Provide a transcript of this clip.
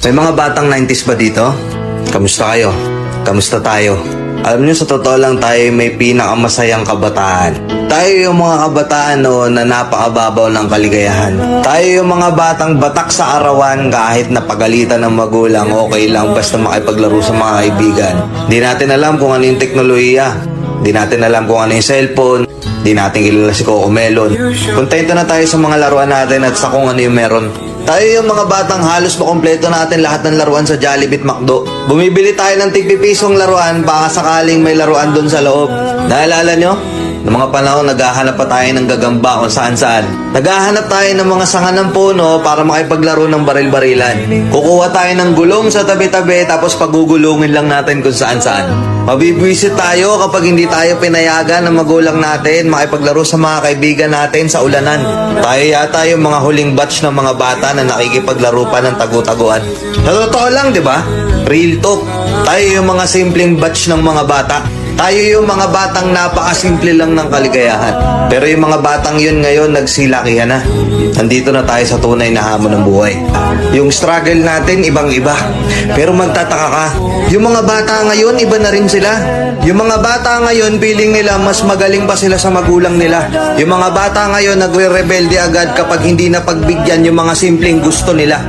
May mga batang 90s ba dito? Kamusta kayo? Kamusta tayo? Alam nyo, sa totoo lang tayo may pinakamasayang kabataan. Tayo yung mga kabataan noon na napakababaw ng kaligayahan. Tayo yung mga batang batak sa arawan kahit napagalitan ng magulang, okay lang basta makipaglaro sa mga kaibigan. Di natin alam kung ano yung teknolohiya. Di natin alam kung ano yung cellphone. Di natin kilala si Coco Melon. Kontento na tayo sa mga laruan natin at sa kung ano yung meron. Tayo yung mga batang halos makompleto natin lahat ng laruan sa Jollibee at McDo. Bumibili tayo ng tig-pipisong laruan baka sakaling may laruan doon sa loob. Naalala nyo? Noong mga panahon, naghahanap pa tayo ng gagamba kung saan-saan. Naghahanap tayo ng mga sanga ng puno para makipaglaro ng baril-barilan. Kukuha tayo ng gulong sa tabi-tabi tapos pagugulungin lang natin kung saan-saan. Mabibwisit tayo kapag hindi tayo pinayagan ng magulang natin makipaglaro sa mga kaibigan natin sa ulanan. Tayo yata yung mga huling batch ng mga bata na nakikipaglaro pa ng tagu-taguan. Sa totoo lang, di ba? Real talk. Tayo yung mga simpleng batch ng mga bata. Tayo yung mga batang napakasimple lang ng kaligayahan. Pero yung mga batang yun ngayon nagsilakihan na. Nandito na tayo sa tunay na hamon ng buhay. Yung struggle natin ibang-iba. Pero magtataka ka, yung mga bata ngayon iba na rin sila. Yung mga bata ngayon feeling nila mas magaling pa sila sa magulang nila. Yung mga bata ngayon nagre-rebelde agad kapag hindi na pagbigyan yung mga simpleng gusto nila.